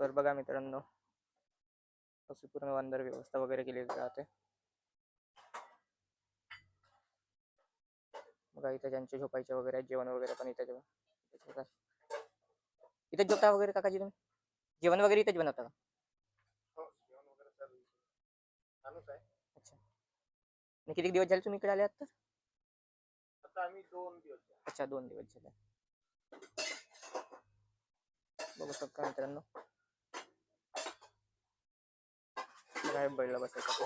तर बघा मित्रांनो, अशी पूर्ण अंदर व्यवस्था वगैरे केलेली राहते. बघा इथं ज्यांचे झोपायचे वगैरे आहेत, जेवण वगैरे पण इथं जेवण इथं झोपता वगैरे काकाजी तुम्ही? जेवण वगैरे इथेच बनवता का? अच्छा. आणि किती दिवस झाले तुम्ही इकडे आले आता? अच्छा, 2 दिवस झाले. बघू शकता मित्रांनो, काय बैल बसायचं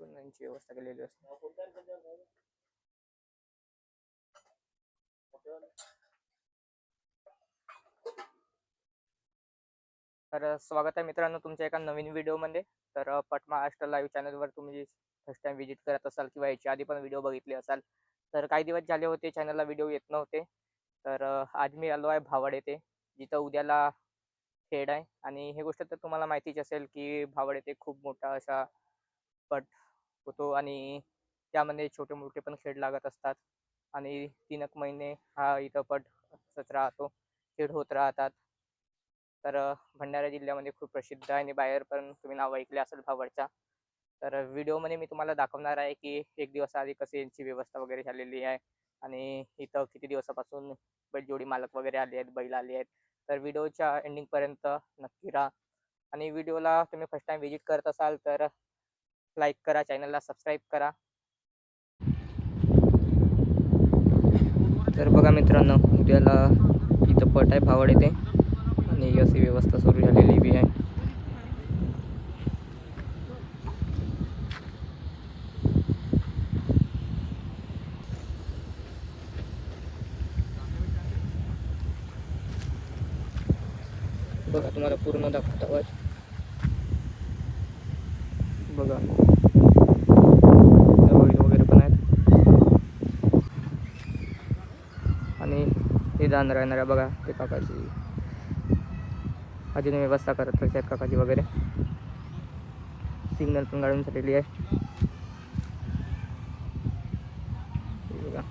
यांची व्यवस्था केलेली असते. तर स्वागत आहे मित्रांनो तुमच्या एका नवीन व्हिडिओमध्ये. तर पट महाराष्ट्र लाईव्ह चॅनलवर तुम्ही फर्स्ट टाइम व्हिजिट करत असाल किंवा याच्या आधी पण व्हिडिओ बघितले असाल, तर काही दिवस झाले होते चॅनलला व्हिडिओ येत नव्हते. तर आज मी आलो आहे भावड येथे, जिथं उद्याला खेळ आहे. आणि ही गोष्ट तर तुम्हाला माहितीच असेल की भावड येथे खूप मोठा असा पट होतो आणि त्यामध्ये छोटे मोठे पण खेळ लागत असतात. आणि 3 एक महिने हा इथं पट असंच राहतो, खेळ होत राहतात. तर भंडारा जिल्ह्यामध्ये खूप प्रसिद्ध आहे आणि बाहेर पण तुम्ही नाव ऐकले असेल भावडच्या. तर व्हिडिओमध्ये मी तुम्हाला दाखवणार आहे की एक दिवस आधी कशी यांची व्यवस्था वगैरे झालेली आहे आणि इथं किती दिवसापासून बैलजोडी मालक वगैरे आले आहेत, बैल आले आहेत. तर व्हिडिओच्या एंडिंगपर्यंत नक्की राहा. आणि व्हिडिओला तुम्ही फर्स्ट टाइम व्हिजिट करत असाल तर लाईक करा, चॅनलला सबस्क्राईब करा. तर बघा मित्रांनो, उद्याला इथं पट आहे भावड येथे आणि अशी व्यवस्था सुरू झालेली बी आहे. बघा तुम्हाला पूर्ण दाखवतो आवाज. बघा बैल वगैरे पण आहेत आणि हे जाणार राहणाऱ्या बघा ते काकाजी अजून व्यवस्था करत आहेत काकाजी वगैरे. सिग्नल पण काढून झालेली आहे. बघा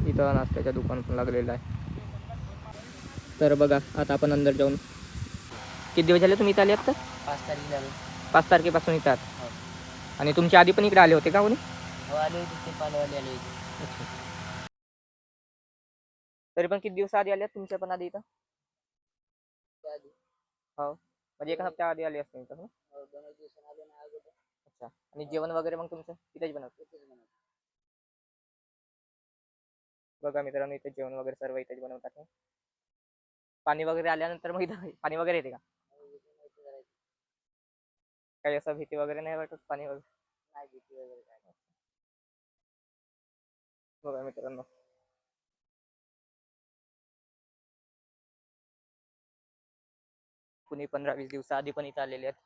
इथं नाश्त्याच्या दुकान पण लागलेलं आहे. तर बघा आता आपण अंदर जाऊन, किती दिवस झाले तुम्ही इथं आले आता? 5 तारीख झाली. 5 तारखेपासून इथं आहात. हो. आणि तुमच्या आधी पण इकडे आले होते का कोणी? हो, आले होते ते पानवाले आले होते. अच्छा. तरी पण किती दिवस आधी आले तुमच्या पण आधी इथं? त्याआधी हो, म्हणजे 1 हप्त्या आधी आले असते इथं. हो, 2 दिवसांनी आलो ना अगोदर. अच्छा. आणि जेवण वगैरे मग तुमचं इथेच बनवतो? इथेच बनवतो. बघा मित्रांनो, इथे जेवण वगैरे सर्व इथेच बनवतात हे. पाणी वगैरे आल्यानंतर मग इथं पाणी वगैरे येते का? हो, इथे माहिती करायची. काही असं भीती वगैरे नाही वाटत पाणी वगैरे? नाही भीती वगैरे काय. बघा मित्रांनो, कुणी 15-20 दिवसाआधी पण इथं आलेले आहेत.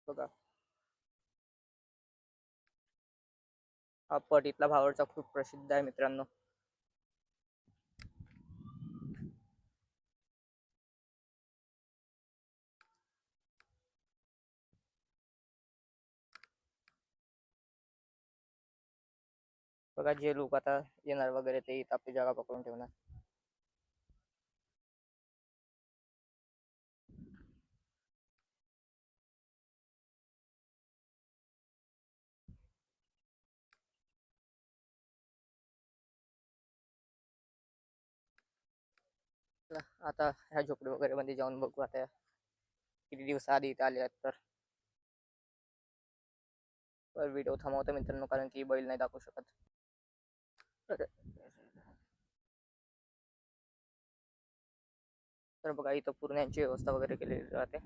बघा हा पट इथला भावडचा खूप प्रसिद्ध आहे मित्रांनो. बघा जे लोक आता येणार वगैरे ते इथं आपली जागा पकडून ठेवणार. आता ह्या झोपडी वगैरे मध्ये जाऊन बघू आता किती दिवसाआधी इथं आले आहेत. तर व्हिडिओ थांबवतो मित्रांनो, कारण की बैल नाही दाखवू शकत. तर बघा इथं पूर्ण यांची व्यवस्था वगैरे केलेली राहते.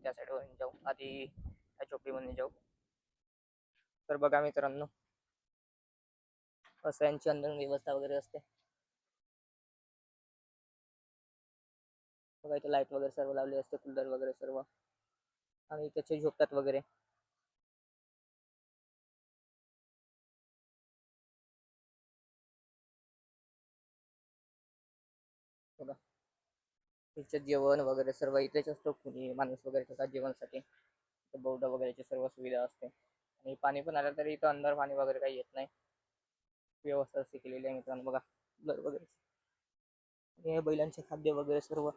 त्या साईडवरून जाऊ, आधी ह्या झोपडीमध्ये जाऊ. तर बघा मित्रांनो, असं यांची अंदर व्यवस्था वगैरे असते. बघा इथे लाईट वगैरे सर्व लावले असते, कूलर वगैरे सर्व. आणि त्याचे झोपतात वगैरे. बघा इथचं जेवण वगैरे सर्व इथेच असतो. कुणी माणूस वगैरे ठेवतात जेवणासाठी. इथं बोर्ड वगैरेची सर्व सुविधा असते आणि पाणी पण आलं तरी इथं अंदर पाणी वगैरे काही येत नाही. व्यवस्था अशी केलेली आहे मित्रांनो बघा. कूलर वगैरे आणि हे बैलांचे खाद्य वगैरे सर्व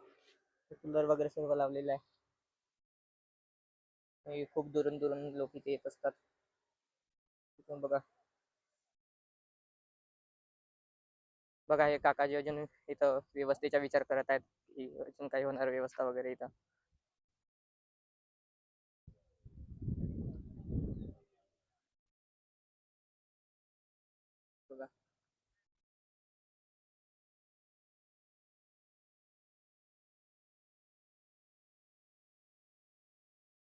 कूलर वगैरे सर्व लावलेलं आहे. आणि खूप दुरून दुरून लोक इथे येत असतात. तिथून बघा बघा हे काकाजी अजून इथं व्यवस्थेचा विचार करत आहेत की अजून काही होणार व्यवस्था वगैरे इथं. बघा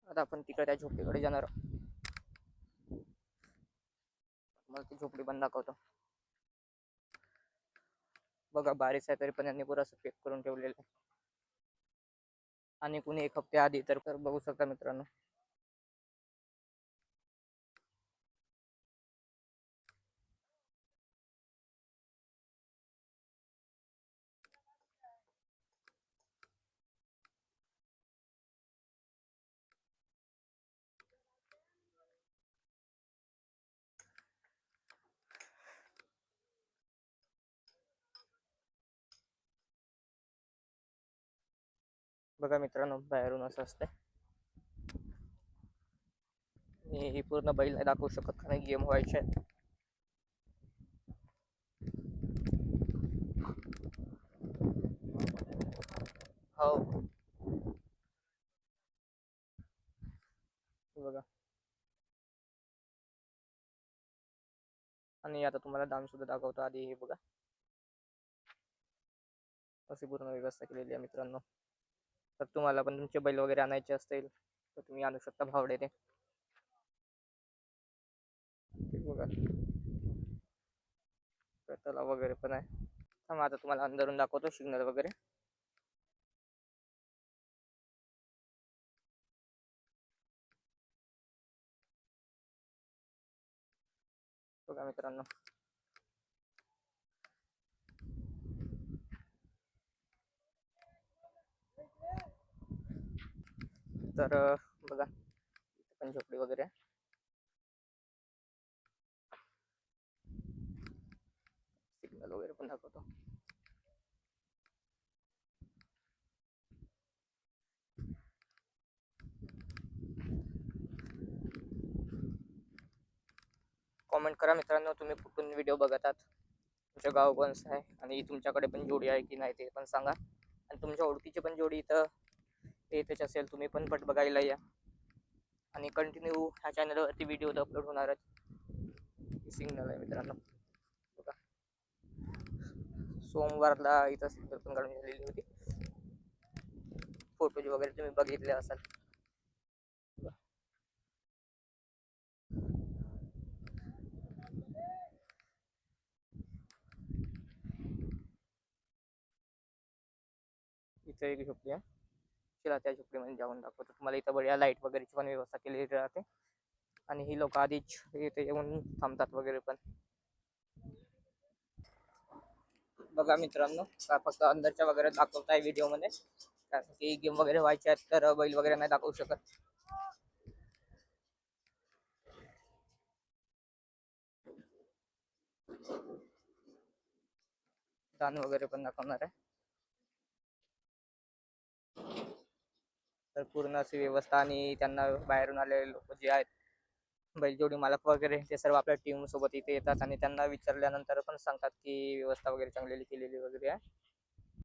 आता आपण तिकडे त्या झोपडीकडे जाणार आहोत. मला ती झोपडी पण दाखवतो. बघा बारीक आहे तरी पण यांनी पुरा पॅक करून ठेवलेलं आहे. आणि कुणी 1 हफ्ते आधी तर बघू शकता मित्रांनो. बघा मित्रांनो बाहेरून असं असतंय. मी पूर्ण बैल नाही दाखवू शकत कारण गेम व्हायचे आहे. हो बघा. आणि आता तुम्हाला दाम सुद्धा दाखवतो. आधी हे बघा अशी पूर्ण व्यवस्था केलेली आहे मित्रांनो. तर तुम्हाला पण तुमचे बैल वगैरे आणायचे असतील तर तुम्ही आणू शकता भावडे ते बघा. तलाव वगैरे पण आहे. थांबा आता तुम्हाला अंदरून दाखवतो सिग्नल वगैरे. बघा मित्रांनो तर बघा इथे पण झोपडी वगैरे आहे. सिग्नल वगैरे पण दाखवतो. कॉमेंट करा मित्रांनो तुम्ही कुठून व्हिडिओ बघत आहात. तुमचं गाव कोणतं आहे आणि तुमच्याकडे पण जोडी आहे की नाही ते पण सांगा. आणि तुमच्या ओळखीची पण जोडी इथं येतच असेल तुम्ही पण पट बघायला या. आणि कंटिन्यू ह्या चॅनलवरती व्हिडिओ अपलोड होणार आहेत. सिग्नल आहे मित्रांनो बघा. सोमवारला इथं सिग्नल पण काढून झालेली होती. फोटोज वगैरे तुम्ही बघितले असाल. इथं एक झोपडी आहे. चला त्या झोपडीमध्ये जाऊन दाखवतो तुम्हाला. इथं बढिया लाईट वगैरेची पण व्यवस्था केलेली राहते. आणि ही लोक आधीच इथे येऊन थांबतात वगैरे पण. बघा मित्रांनो फक्त अंदरच्या वगैरे दाखवताय व्हिडिओ मध्ये कारण की गेम वगैरे व्हायचे आहेत तर बैल वगैरे नाही दाखवू शकत. दान वगैरे पण दाखवणार आहे. तर पूर्ण अशी व्यवस्था आणि त्यांना बाहेरून आलेले लोक जे आहेत बैलजोडी मालक वगैरे ते सर्व आपल्या टीम सोबत इथे येतात आणि त्यांना विचारल्यानंतर पण सांगतात की व्यवस्था वगैरे चांगली केलेली वगैरे आहे.